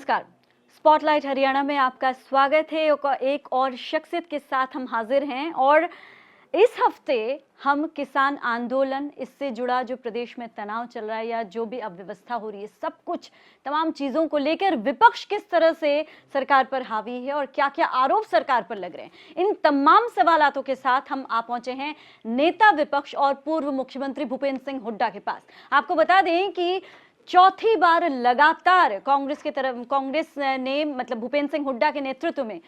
नमस्कार। स्पॉटलाइट हरियाणा में आपका स्वागत है। एक और शख्सियत के साथ हम हाजिर हैं और इस हफ्ते हम किसान आंदोलन, इससे जुड़ा जो प्रदेश में तनाव चल रहा है या जो भी अव्यवस्था हो रही है, सब कुछ तमाम चीज़ों को लेकर विपक्ष किस तरह से सरकार पर हावी है और क्या क्या आरोप सरकार पर लग रहे हैं, इन तमाम सवालातों के साथ हम आ पहुंचे हैं नेता विपक्ष और पूर्व मुख्यमंत्री भूपेंद्र सिंह हुड्डा के पास। आपको बता दें कि चौथी बार लगातार कांग्रेस ने मतलब भूपेंद्र सिंह हुड्डा के नेतृत्व में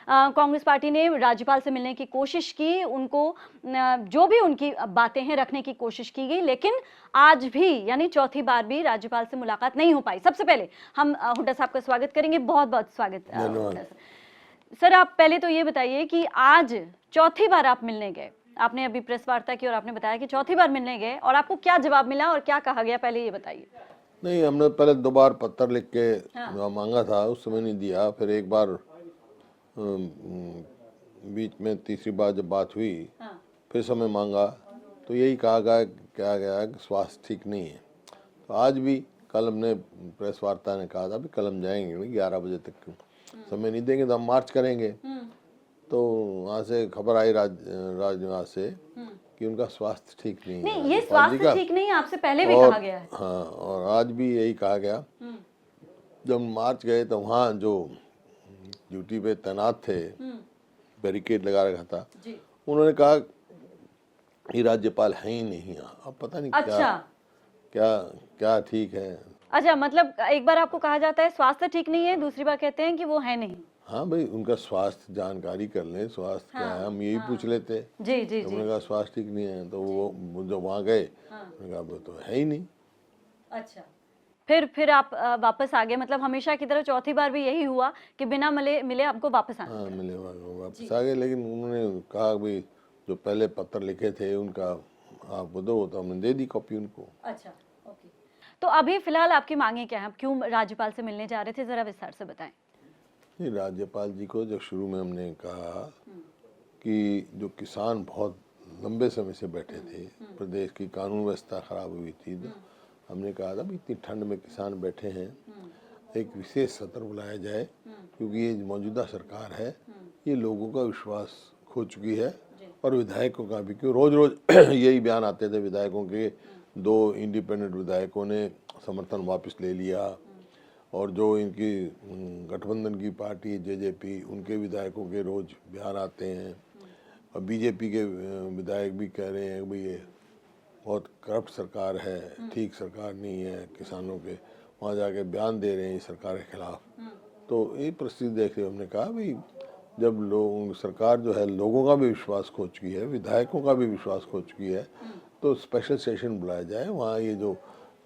कांग्रेस पार्टी ने राज्यपाल से मिलने की कोशिश की, उनको जो भी उनकी बातें हैं रखने की कोशिश की गई, लेकिन आज भी यानी चौथी बार भी राज्यपाल से मुलाकात नहीं हो पाई। सबसे पहले हम हुड्डा साहब का स्वागत करेंगे। बहुत बहुत स्वागत हुड्डा सर। आप पहले तो ये बताइए कि आज चौथी बार आप मिलने गए, आपने अभी प्रेस वार्ता की और आपने बताया कि चौथी बार मिलने गए, और आपको क्या जवाब मिला और क्या कहा गया, पहले ये बताइए। नहीं, हमने पहले 2 बार पत्र लिख के मांगा था, उस समय नहीं दिया। फिर एक बार बीच में तीसरी बार जब बात हुई फिर समय मांगा तो यही कहा गया कि स्वास्थ्य ठीक नहीं है। तो आज भी कल हमने प्रेस वार्ता ने कहा था भी कल हम जाएंगे 11 बजे तक, समय नहीं देंगे तो हम मार्च करेंगे। तो वहाँ से खबर आई राजनिवास से कि उनका स्वास्थ्य ठीक नहीं है। ये स्वास्थ्य ठीक नहीं है, आपसे पहले भी कहा गया है। हाँ, और आज भी यही कहा गया। जब मार्च गए तो वहाँ जो ड्यूटी पे तैनात थे, बैरिकेड लगा रखा था, उन्होंने कहा ये राज्यपाल है ही नहीं यहाँ। अब पता नहीं अच्छा। क्या ठीक है। अच्छा, मतलब एक बार आपको कहा जाता है स्वास्थ्य ठीक नहीं है, दूसरी बार कहते हैं कि वो है नहीं। हाँ भाई, उनका स्वास्थ्य जानकारी कर लें, स्वास्थ्य क्या है, हम यही पूछ लेते। जी जी उन्होंने कहा स्वास्थ्य ठीक नहीं है, तो वो जब वहाँ गए उन्होंने कहा वो तो है ही नहीं। अच्छा, फिर आप वापस आ गए। मतलब हमेशा की तरह चौथी बार भी यही हुआ कि बिना मिले आपको वापस आना। हाँ, मिले वापस आ गए। लेकिन उन्होंने कहा भाई जो पहले पत्र लिखे थे उनका आप दो, तो हमने दे दी कॉपी उनको। अच्छा, ओके। तो अभी फिलहाल आपकी मांगे क्या है, क्यों राज्यपाल से मिलने जा रहे थे, जरा विस्तार से बताएं। राज्यपाल जी को जब शुरू में हमने कहा कि जो किसान बहुत लंबे समय से बैठे थे, प्रदेश की कानून व्यवस्था खराब हुई थी, तो हमने कहा था भी इतनी ठंड में किसान बैठे हैं, एक विशेष सत्र बुलाया जाए, क्योंकि ये मौजूदा सरकार है ये लोगों का विश्वास खो चुकी है और विधायकों का भी। क्यों रोज रोज यही बयान आते थे विधायकों के। 2 इंडिपेंडेंट विधायकों ने समर्थन वापस ले लिया, और जो इनकी गठबंधन की पार्टी जेजेपी, उनके विधायकों के रोज बयान आते हैं, और बीजेपी के विधायक भी कह रहे हैं कि भाई ये बहुत करप्ट सरकार है, ठीक सरकार नहीं है, किसानों के वहाँ जाके बयान दे रहे हैं सरकार के खिलाफ। तो ये परिस्थिति देख के हमने कहा भाई जब सरकार जो है लोगों का भी विश्वास खो चुकी है, विधायकों का भी विश्वास खो चुकी है, तो स्पेशल सेशन बुलाया जाए। वहाँ ये जो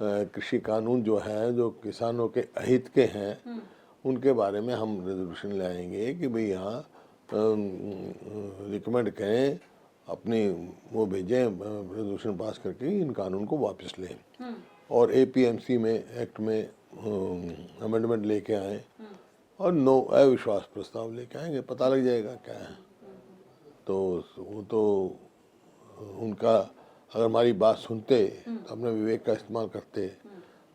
कृषि कानून जो है, जो किसानों के अहित के हैं, उनके बारे में हम रेजोल्यूशन लाएंगे कि भाई यहाँ रिकमेंड करें, अपनी वो भेजें रेजोल्यूशन पास करके इन कानून को वापस लें, और एपीएमसी में एक्ट में अमेंडमेंट लेके आए, और नो अविश्वास प्रस्ताव लेके आएंगे, पता लग जाएगा क्या है। तो वो तो उनका अगर हमारी बात सुनते, अपने विवेक का इस्तेमाल करते,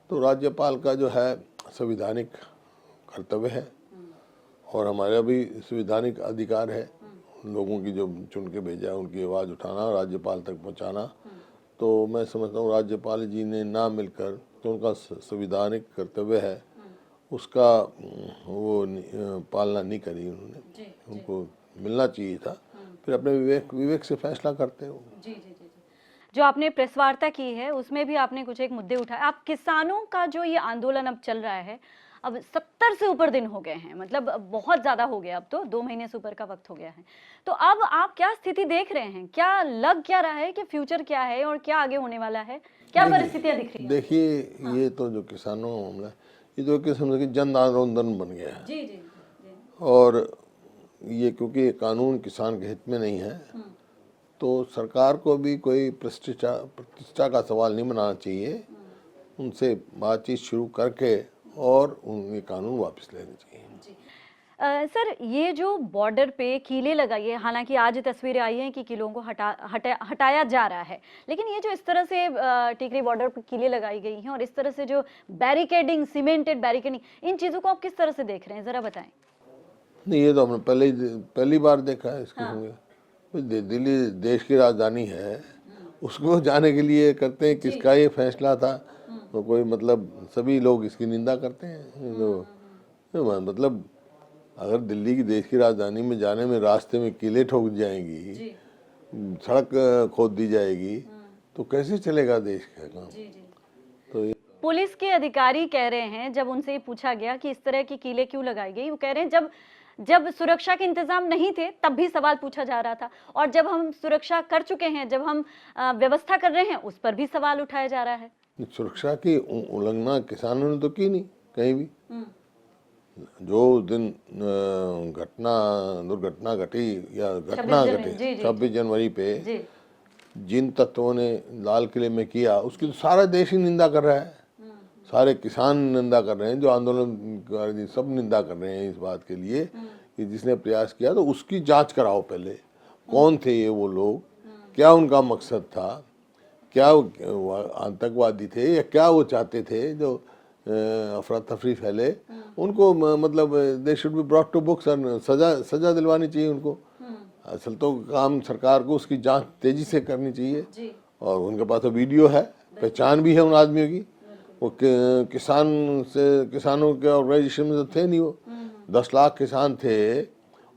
तो राज्यपाल का जो है संवैधानिक कर्तव्य है और हमारा भी संवैधानिक अधिकार है लोगों की जो चुन के भेजा उनकी आवाज़ उठाना और राज्यपाल तक पहुंचाना। तो मैं समझता हूँ राज्यपाल जी ने ना मिलकर, तो उनका संवैधानिक कर्तव्य है, उसका वो पालना नहीं करी उन्होंने। उनको मिलना चाहिए था, फिर अपने विवेक से फैसला करते हो। जी जी जी। जो आपने प्रेस वार्ता की है उसमें भी आपने कुछ एक मुद्दे उठाए। आप किसानों का जो ये आंदोलन अब चल रहा है, अब 70 से ऊपर दिन हो गए हैं, मतलब बहुत ज्यादा हो गया, अब तो 2 महीने से ऊपर का वक्त हो गया है। तो अब आप क्या स्थिति देख रहे हैं, क्या लग क्या रहा है कि फ्यूचर क्या है और क्या आगे होने वाला है, क्या परिस्थितियां दिख रही हैं? देखिए, ये तो जो किसानों का मामला है, ये तो किस्म की जन आंदोलन बन गया है। जी जी। और ये क्योंकि कानून किसान के हित में नहीं है, तो सरकार को भी कोई प्रतिष्ठा का सवाल नहीं बनाना चाहिए, उनसे बातचीत शुरू करके और उनके कानून वापस लेने चाहिए। सर, ये जो बॉर्डर पे कीले लगाइए, हालांकि आज तस्वीरें आई हैं कि कीलों को हटाया जा रहा है, लेकिन ये जो इस तरह से टिकरी बॉर्डर पे कीले लगाई गई हैं और इस तरह से जो बैरिकेडिंग, सीमेंटेड बैरिकेडिंग, इन चीज़ों को आप किस तरह से देख रहे हैं, ज़रा बताएं। नहीं, ये तो हमने पहली बार देखा है इसको। दिल्ली देश की राजधानी है, उसको जाने के लिए करते हैं। किसका ये फैसला था? तो कोई मतलब सभी लोग इसकी निंदा करते हैं। तो मतलब अगर दिल्ली की देश की राजधानी में जाने में रास्ते में कीले ठोक जाएंगी, सड़क खोद दी जाएगी, तो कैसे चलेगा देश का काम? तो ये पुलिस के अधिकारी कह रहे हैं, जब उनसे पूछा गया कि इस तरह की कीले क्यों लगाई गई, वो कह रहे हैं जब सुरक्षा के इंतजाम नहीं थे तब भी सवाल पूछा जा रहा था, और जब हम सुरक्षा कर चुके हैं, जब हम व्यवस्था कर रहे हैं, उस पर भी सवाल उठाया जा रहा है। सुरक्षा की उल्लंघना किसानों ने तो की नहीं कहीं भी। जो दिन दुर्घटना घटी या घटना घटी 26 जनवरी पे, जिन तत्वों ने लाल किले में किया, उसकी तो सारा देश ही निंदा कर रहा है। सारे किसान निंदा कर रहे हैं, जो आंदोलन सब निंदा कर रहे हैं इस बात के लिए कि जिसने प्रयास किया तो उसकी जांच कराओ पहले। कौन थे ये वो लोग, क्या उनका मकसद था, क्या आतंकवादी थे या क्या वो चाहते थे जो अफरा तफरी फैले? उनको मतलब they should be brought to books, सजा दिलवानी चाहिए उनको। असल तो काम सरकार को उसकी जांच तेजी से करनी चाहिए। और उनके पास तो वीडियो है, पहचान भी है उन आदमियों की। वो किसानों के ऑर्गेनाइजेशन में तो थे नहीं। वो 10 लाख किसान थे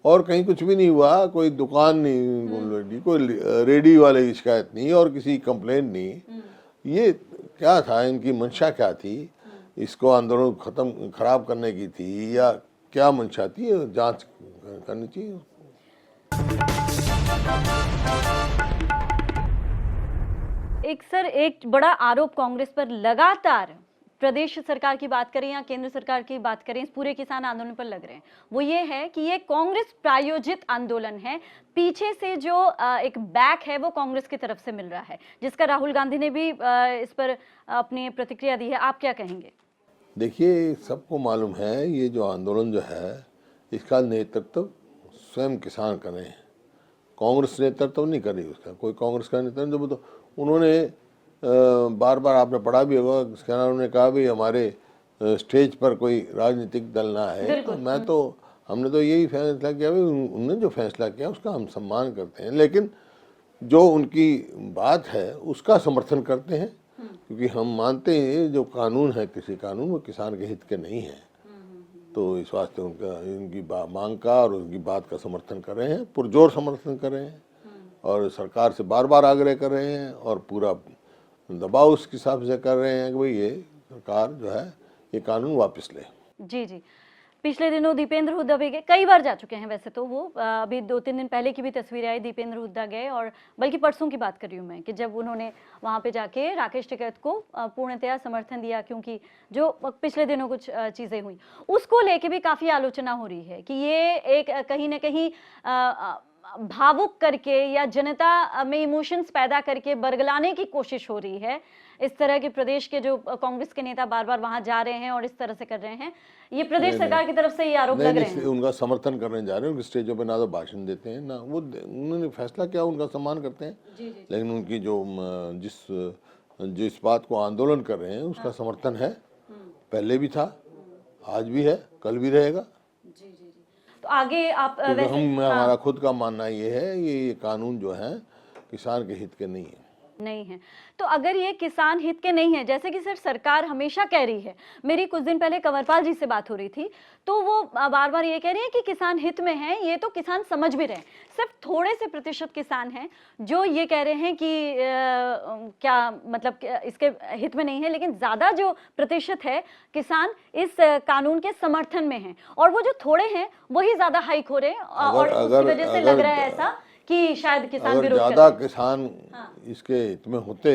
और कहीं कुछ भी नहीं हुआ। कोई दुकान नहीं, कोई रेडी वाले की शिकायत नहीं और किसी कंप्लेंट नहीं। ये क्या था, इनकी मंशा क्या थी? इसको आंदोलन खराब करने की थी या क्या मंशा थी? जांच करनी चाहिए। एक बड़ा आरोप कांग्रेस पर लगातार, प्रदेश सरकार की बात करें या केंद्र सरकार की बात करें, इस पूरे किसान आंदोलन पर लग रहे हैं, वो ये है कि ये कांग्रेस प्रायोजित आंदोलन है। पीछे से जो एक बैक है वो कांग्रेस की तरफ से मिल रहा है, जिसका राहुल गांधी ने भी इस पर अपनी प्रतिक्रिया दी है। आप क्या कहेंगे? देखिए, सबको मालूम है ये जो आंदोलन जो है इसका नेतृत्व स्वयं किसान कर रहे हैं। कांग्रेस नेतृत्व नहीं कर रही उसका। कोई कांग्रेस का नेतृत्व, तो उन्होंने बार बार आपने पढ़ा भी होगा, उन्होंने कहा भी हमारे स्टेज पर कोई राजनीतिक दल ना है। तो हमने तो यही फैसला किया, उन्होंने जो फैसला किया उसका हम सम्मान करते हैं, लेकिन जो उनकी बात है उसका समर्थन करते हैं, क्योंकि हम मानते हैं जो कानून है, किसी कानून वो किसान के हित के नहीं है। तो इस वास्ते इनकी मांग का और उनकी बात का समर्थन कर रहे हैं, पुरजोर समर्थन कर रहे हैं और सरकार से बार बार आग्रह कर रहे हैं और पूरा दबाव उस हिसाब से कर रहे हैं कि भाई ये सरकार जो है ये कानून वापस ले। जी। पिछले दिनों दीपेंद्र हुड्डा भी गए, कई बार जा चुके हैं वैसे तो वो, अभी 2-3 दिन पहले की भी तस्वीर आई, दीपेंद्र हुड्डा गए, और बल्कि परसों की बात कर रही हूँ मैं, कि जब उन्होंने वहाँ पे जाके राकेश टिकैत को पूर्णतया समर्थन दिया, क्योंकि जो पिछले दिनों कुछ चीज़ें हुई उसको लेके भी काफ़ी आलोचना हो रही है कि ये एक कहीं ना कहीं भावुक करके या जनता में इमोशंस पैदा करके बरगलाने की कोशिश हो रही है। इस तरह के प्रदेश के जो कांग्रेस के नेता बार बार वहां जा रहे हैं और इस तरह से कर रहे हैं, ये प्रदेश सरकार की तरफ से ये आरोप लग रहे हैं। उनका समर्थन करने जा रहे हैं, उनके स्टेजों पे ना तो भाषण देते हैं ना वो, उन्होंने फैसला किया उनका सम्मान करते हैं। लेकिन उनकी जो जिस बात को आंदोलन कर रहे हैं उसका समर्थन है, पहले भी था, आज भी है, कल भी रहेगा। तो आगे आप वैसे हमारा खुद का मानना ये है, ये कानून जो है किसान के हित के नहीं है। तो अगर ये किसान हित के नहीं है, जैसे कि सर सरकार हमेशा कह रही है, मेरी कुछ दिन पहले कंवरपाल जी से बात हो रही थी, तो वो बार बार ये कह रही है कि किसान हित में है, ये तो किसान समझ भी रहे हैं। सिर्फ थोड़े से प्रतिशत किसान हैं जो ये कह रहे हैं कि क्या मतलब इसके हित में नहीं है, लेकिन ज्यादा जो प्रतिशत है किसान इस कानून के समर्थन में है, और वो जो थोड़े हैं वही ज्यादा हाइक हो रहे हैं, और उसकी वजह से लग रहा है ऐसा कि शायद किसान विरोध कर रहे हैं। ज्यादा किसान इसके हित में होते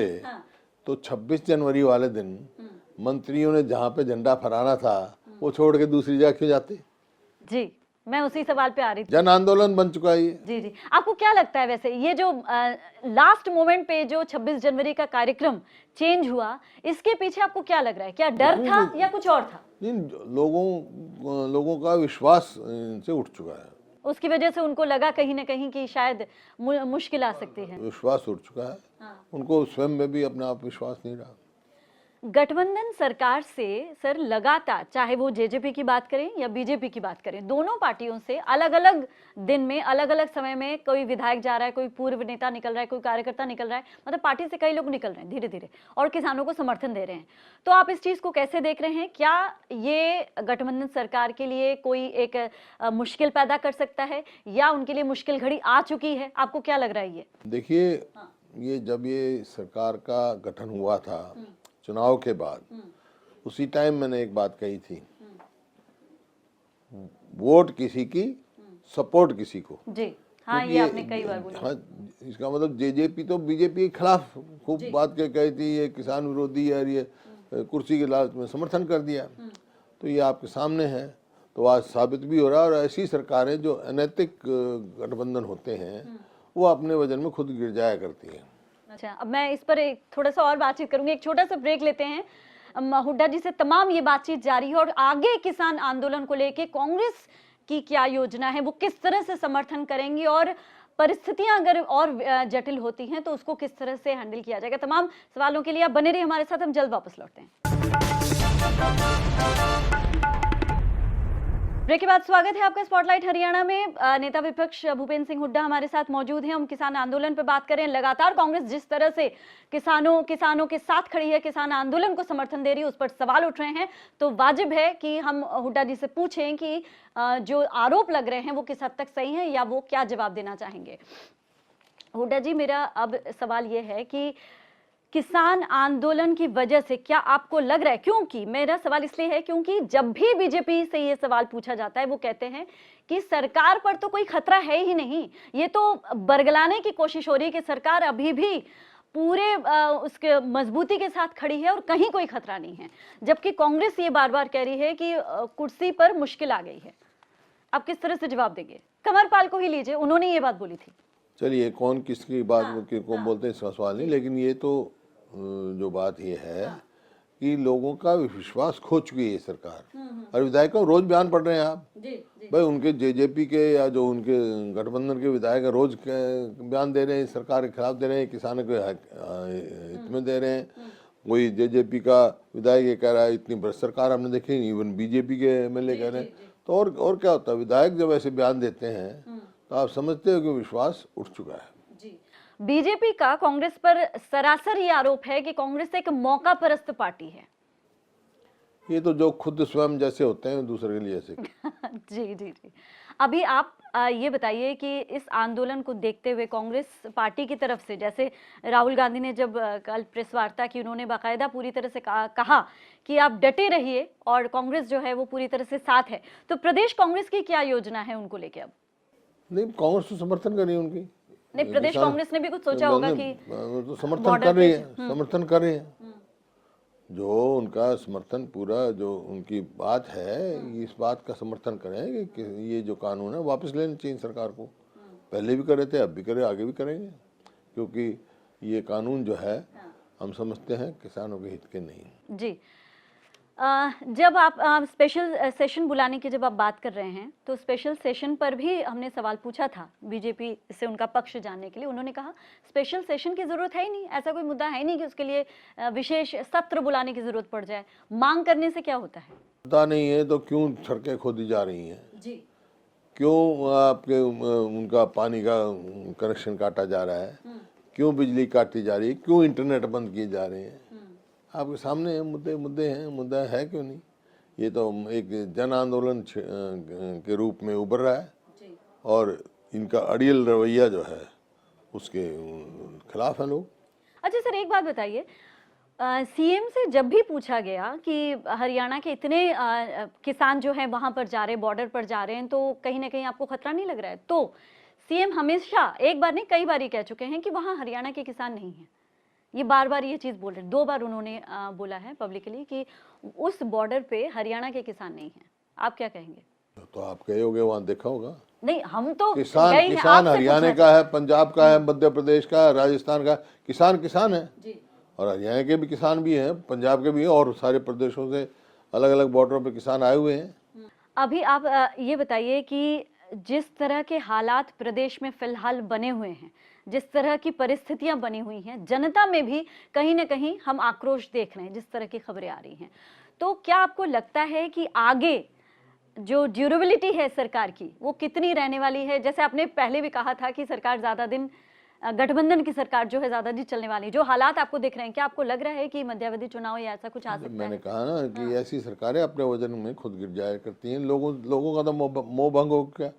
तो 26 जनवरी वाले दिन मंत्रियों ने जहाँ पे झंडा फहराना था वो छोड़ के दूसरी जगह क्यों जाते? जी मैं उसी सवाल पे आ रही थी। जन आंदोलन बन चुका है ये। जी जी, आपको क्या लगता है वैसे ये जो लास्ट मोमेंट पे जो 26 जनवरी का कार्यक्रम चेंज हुआ, इसके पीछे आपको क्या लग रहा है? क्या डर था या कुछ और था? नहीं, लोगों का विश्वास इनसे उठ चुका है। उसकी वजह से उनको लगा कहीं ना कहीं कि शायद मुश्किल आ सकती है। विश्वास उठ चुका है। हाँ। उनको स्वयं में भी अपना आप विश्वास नहीं रहा। गठबंधन सरकार से सर लगातार, चाहे वो जेजेपी की बात करें या बीजेपी की बात करें, दोनों पार्टियों से अलग अलग दिन में अलग अलग समय में कोई विधायक जा रहा है, कोई पूर्व नेता निकल रहा है, कोई कार्यकर्ता निकल रहा है, मतलब पार्टी से कई लोग निकल रहे हैं धीरे धीरे और किसानों को समर्थन दे रहे हैं। तो आप इस चीज को कैसे देख रहे हैं? क्या ये गठबंधन सरकार के लिए कोई एक मुश्किल पैदा कर सकता है या उनके लिए मुश्किल घड़ी आ चुकी है? आपको क्या लग रहा है? ये देखिए, ये जब ये सरकार का गठन हुआ था चुनाव के बाद, उसी टाइम मैंने एक बात कही थी, वोट किसी की, सपोर्ट किसी को। जी हाँ, ये आपने कई बार बोला। हाँ, इसका मतलब जेजेपी तो बीजेपी के खिलाफ खूब बात के कही थी, ये किसान विरोधी है, ये कुर्सी के लालच में समर्थन कर दिया। तो ये आपके सामने है, तो आज साबित भी हो रहा है। और ऐसी सरकारें जो अनैतिक गठबंधन होते हैं वो अपने वजन में खुद गिर जाया करती हैं। अच्छा, अब मैं इस पर एक थोड़ा सा और बातचीत करूंगी। एक छोटा सा ब्रेक लेते हैं। हुड्डा जी से तमाम ये बातचीत जारी है और आगे किसान आंदोलन को लेके कांग्रेस की क्या योजना है, वो किस तरह से समर्थन करेंगी और परिस्थितियां अगर और जटिल होती हैं तो उसको किस तरह से हैंडल किया जाएगा। तमाम सवालों के लिए आप बने रहिए हमारे साथ, हम जल्द वापस लौटते हैं। ब्रेक के बाद स्वागत है आपका स्पॉटलाइट हरियाणा में। नेता विपक्ष भूपेंद्र सिंह हुड्डा हमारे साथ मौजूद हैं। हम किसान आंदोलन पर बात करें। लगातार कांग्रेस जिस तरह से किसानों के साथ खड़ी है, किसान आंदोलन को समर्थन दे रही है, उस पर सवाल उठ रहे हैं। तो वाजिब है कि हम हुड्डा जी से पूछें कि जो आरोप लग रहे हैं वो किस हद तक सही है या वो क्या जवाब देना चाहेंगे। हुड्डा जी, मेरा अब सवाल ये है कि किसान आंदोलन की वजह से क्या आपको लग रहा है, क्योंकि मेरा सवाल इसलिए है क्योंकि जब भी बीजेपी से ये सवाल पूछा जाता है वो कहते हैं कि सरकार पर तो कोई खतरा है ही नहीं, ये तो बरगलाने की कोशिश हो रही है कि सरकार अभी भी पूरे उसके मजबूती के साथ खड़ी है और कहीं कोई खतरा नहीं है। जबकि कांग्रेस ये बार बार कह रही है कि कुर्सी पर मुश्किल आ गई है। आप किस तरह से जवाब देंगे? कंवर पाल को ही लीजिए, उन्होंने ये बात बोली थी। चलिए, कौन किसकी बात को बोलते हैं इसका सवाल नहीं, लेकिन ये तो जो बात ये है कि लोगों का विश्वास खो चुकी है सरकार। और विधायक रोज बयान पढ़ रहे हैं आप। भाई, उनके जेजेपी के या जो उनके गठबंधन के विधायक रोज बयान दे रहे हैं, सरकार के खिलाफ दे रहे हैं, किसानों के हित में दे रहे हैं। कोई जेजेपी का विधायक ये कह रहा है इतनी भ्रष्ट सरकार हमने देखी नहीं, इवन बीजेपी के एमएलए कह रहे हैं। तो और क्या होता है, विधायक जब ऐसे बयान देते हैं तो आप समझते हो कि विश्वास उठ चुका है। बीजेपी का कांग्रेस पर सरासर ये आरोप है कि कांग्रेस एक मौका परस्त पार्टी है। ये तो जो खुद स्वयं जैसे होते हैं दूसरे के लिए ऐसे। जी जी जी, अभी आप ये बताइए कि इस आंदोलन को देखते हुए कांग्रेस पार्टी की तरफ से, जैसे राहुल गांधी ने जब कल प्रेस वार्ता की, उन्होंने बाकायदा पूरी तरह से कहा कि आप डटे रहिए और कांग्रेस जो है वो पूरी तरह से साथ है। तो प्रदेश कांग्रेस की क्या योजना है उनको लेके? अब नहीं, कांग्रेस तो समर्थन कर रही है उनकी। नहीं, प्रदेश कांग्रेस ने भी कुछ सोचा होगा कि तो समर्थन कर रही है, समर्थन कर रही है। जो उनका समर्थन, पूरा जो उनकी बात है, इस बात का समर्थन करें कि ये जो कानून है वापस लेना चाहिए सरकार को। पहले भी करे थे, अब भी करे, आगे भी करेंगे, क्योंकि ये कानून जो है हम समझते हैं किसानों के हित के नहीं। जी, जब आप स्पेशल सेशन बुलाने की जब आप बात कर रहे हैं तो स्पेशल सेशन पर भी हमने सवाल पूछा था बीजेपी से उनका पक्ष जानने के लिए। उन्होंने कहा स्पेशल सेशन की जरूरत है ही नहीं, ऐसा कोई मुद्दा है नहीं कि उसके लिए विशेष सत्र बुलाने की जरूरत पड़ जाए। मांग करने से क्या होता है? पता नहीं है तो क्यों सड़कें खोदी जा रही हैं जी, क्यों आपके उनका पानी का कनेक्शन काटा जा रहा है, क्यों बिजली काटी जा रही है, क्यों इंटरनेट बंद किए जा रहे हैं, आपके सामने है, मुद्दे हैं। मुद्दा है क्यों नहीं? ये तो एक जन आंदोलन के रूप में उभर रहा है और इनका अड़ियल रवैया जो है उसके खिलाफ है लोग। अच्छा सर, एक बात बताइए, सीएम से जब भी पूछा गया कि हरियाणा के इतने किसान जो हैं वहां पर जा रहे हैं, बॉर्डर पर जा रहे हैं, तो कहीं ना कहीं आपको खतरा नहीं लग रहा है? तो सीएम हमेशा, एक बार नहीं कई बार ये कह चुके हैं कि वहां हरियाणा के किसान नहीं हैं। ये बार बार ये चीज बोल रहे हैं, 2 बार उन्होंने बोला है पब्लिकली कि उस बॉर्डर पे हरियाणा के किसान नहीं हैं। आप क्या कहेंगे? तो आप गए होगे, वहाँ देखा होगा। नहीं, हम तो किसान गए हैं, किसान आपसे हरियाणा पूछना का है, पंजाब का है, मध्य प्रदेश का है, राजस्थान का है। किसान किसान है। जी। और हरियाणा के भी किसान भी हैं, पंजाब के भी हैं, और सारे प्रदेशों से अलग अलग बॉर्डरों पे किसान आए हुए हैं। अभी आप ये बताइए कि जिस तरह के हालात प्रदेश में फिलहाल बने हुए हैं, जिस तरह की परिस्थितियां बनी हुई हैं, जनता में भी कहीं ना कहीं हम आक्रोश देख रहे हैं, जिस तरह की खबरें आ रही हैं, तो क्या आपको लगता है कि आगे जो ड्यूरेबिलिटी है सरकार की, वो कितनी रहने वाली है? जैसे आपने पहले भी कहा था कि सरकार ज्यादा दिन, गठबंधन की सरकार जो है ज्यादा दिन चलने वाली है। जो हालात आपको दिख रहे हैं, क्या आपको लग रहा है कि मध्यावधि चुनाव या ऐसा कुछ आ सकता मैंने है? कहा ना कि ऐसी सरकारें अपने वजन में खुद गिर जाया करती हैं। लोगों का तो मोह भंग हो गया।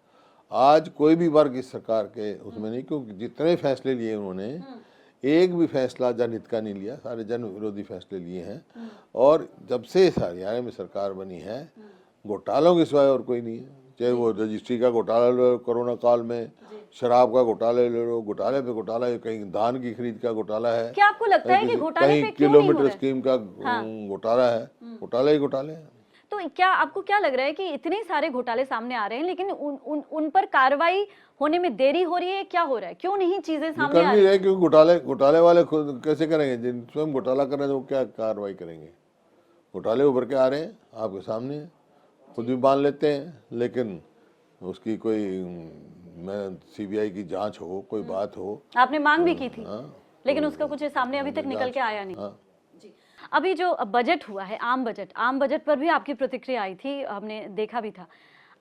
आज कोई भी वर्ग इस सरकार के उसमें नहीं, क्योंकि जितने फैसले लिए उन्होंने, एक भी फैसला जनहित का नहीं लिया, सारे जन विरोधी फैसले लिए हैं। और जब से हरियाणा में सरकार बनी है, घोटालों के सिवाय और कोई नहीं है। चाहे वो रजिस्ट्री का घोटाला ले लो, कोरोना काल में शराब का घोटाला ले लो, घोटाले पे घोटाला है, कहीं धान की खरीद का घोटाला है, क्या आपको लगता है कि घोटाले कहीं पे क्यों नहीं हो किलोमीटर रहा है? स्कीम का घोटाला है। घोटाले ही घोटाले हैं। तो क्या आपको क्या लग रहा है कि इतने सारे घोटाले सामने आ रहे हैं, लेकिन उन पर कार्रवाई होने में देरी हो रही है? क्या हो रहा है, क्यों नहीं चीजें सामने कर आ नहीं रही? रहे, क्योंकि घोटाले वाले खुद कैसे करेंगे? जिन स्वयं घोटाला कर रहे हैं, तो वो क्या कार्रवाई करेंगे? घोटाले उभर के आ रहे हैं, आपके सामने हैं, खुद भी मान लेते हैं, लेकिन उसकी कोई सीबीआई की जांच हो, कोई बात हो। आपने मांग भी की थी, हाँ, लेकिन उसका कुछ सामने अभी तक निकल के आया नहीं। हाँ। जी। अभी जो बजट हुआ है, आम बजट पर भी आपकी प्रतिक्रिया आई थी, हमने देखा भी था।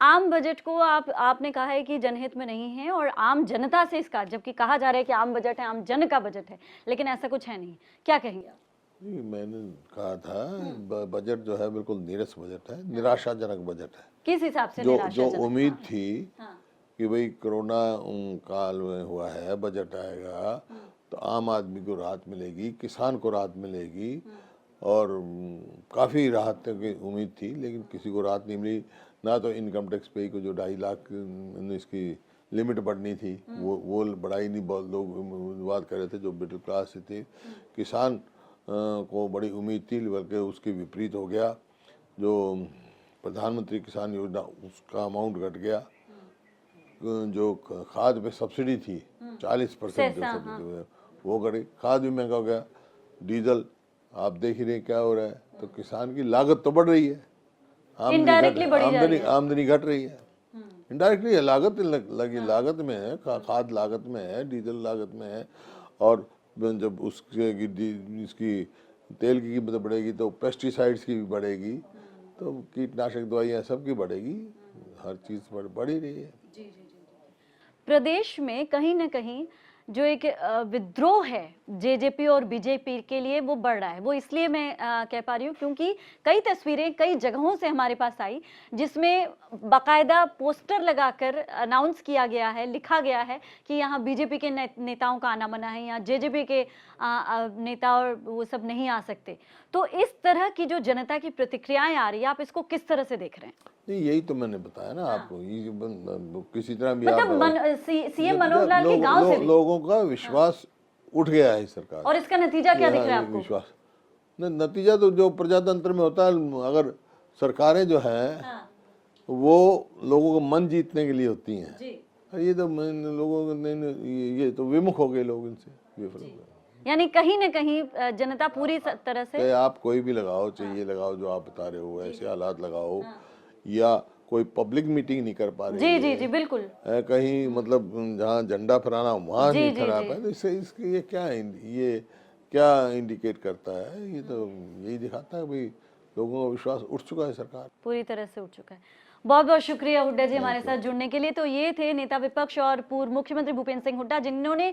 आम बजट को आपने कहा है कि जनहित में नहीं है और आम जनता से इसका, जबकि कहा जा रहा है कि आम बजट है, आम जन का बजट है, लेकिन ऐसा कुछ है नहीं। क्या कहेंगे आप? नहीं, मैंने कहा था बजट जो है बिल्कुल नीरस बजट है, निराशाजनक बजट है। किस हिसाब से जो निराशाजनक? उम्मीद थी हाँ। कि भाई कोरोना काल में हुआ है, बजट आएगा तो आम आदमी को राहत मिलेगी, किसान को राहत मिलेगी, और काफ़ी राहत की उम्मीद थी, लेकिन किसी को राहत नहीं मिली। ना तो इनकम टैक्स पे को जो 2.5 लाख इसकी लिमिट बढ़नी थी, वो बढ़ाई नहीं। बहुत लोग बात कर रहे थे जो मिडिल क्लास से थे। किसान को बड़ी उम्मीद थी, बल्कि उसके विपरीत हो गया। जो प्रधानमंत्री किसान योजना, उसका अमाउंट घट गया। जो खाद पे सब्सिडी थी 40% जो सब्सिडी, वो घटी। खाद भी महंगा हो गया। डीजल आप देख ही रहे क्या हो रहा है। तो किसान की लागत तो बढ़ रही है, आमदनी घट रही है। इनडायरेक्टली लागत लगी, लागत में है, खाद लागत में है, डीजल लागत में है। और जब इसकी तेल की कीमत बढ़ेगी तो पेस्टिसाइड्स की भी बढ़ेगी, तो कीटनाशक दवाइयाँ सबकी बढ़ेगी, हर चीज़ बढ़ ही रही है। प्रदेश में कहीं ना कहीं जो एक विद्रोह है जेजेपी और बीजेपी के लिए, वो बढ़ रहा है। वो इसलिए मैं कह पा रही हूँ क्योंकि कई तस्वीरें कई जगहों से हमारे पास आई, जिसमें बाकायदा पोस्टर लगाकर अनाउंस किया गया है, लिखा गया है कि यहाँ बीजेपी के नेताओं का आना मना है, यहाँ जेजेपी के नेता और वो सब नहीं आ सकते। तो इस तरह की जो जनता की प्रतिक्रियाएं आ रही है, आप इसको किस तरह से देख रहे हैं? नहीं, यही तो मैंने बताया ना आपको। ये किसी तरह भी मतलब सीएम मनोहर लाल के गांव से भी लोगों का विश्वास उठ गया है इस सरकार, और इसका नतीजा क्या दिख रहा है आपको? विश्वास नतीजा तो जो प्रजातंत्र में होता है, अगर सरकारें जो हैं वो लोगों को मन जीतने के लिए होती हैं। ये तो लोगों को ये तो विमुख हो गए लोग इनसे, विफल हो गए। यानी कहीं न कहीं जनता पूरी तरह से, आप कोई भी लगाओ, चाहिए लगाओ, जो आप बता रहे हो ऐसे हालात लगाओ, या कोई पब्लिक मीटिंग नहीं कर पा रही जी जी बिल्कुल, कहीं मतलब जहाँ झंडा फहराना वहाँ नहीं फहरा पाए, तो इससे ये क्या इंडिकेट करता है? ये तो यही दिखाता है भाई लोगों का विश्वास उठ चुका है, सरकार पूरी तरह से उठ चुका है। बहुत बहुत शुक्रिया हुड्डा जी हमारे साथ जुड़ने के लिए। तो ये थे नेता विपक्ष और पूर्व मुख्यमंत्री भूपेंद्र सिंह हुड्डा, जिन्होंने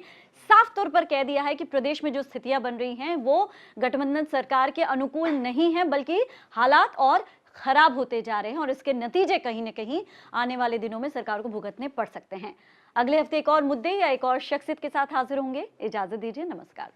साफ तौर पर कह दिया है कि प्रदेश में जो स्थितियां बन रही हैं वो गठबंधन सरकार के अनुकूल नहीं है, बल्कि हालात और खराब होते जा रहे हैं और इसके नतीजे कहीं न कहीं आने वाले दिनों में सरकार को भुगतने पड़ सकते हैं। अगले हफ्ते एक और मुद्दे या एक और शख्सियत के साथ हाजिर होंगे। इजाजत दीजिए, नमस्कार।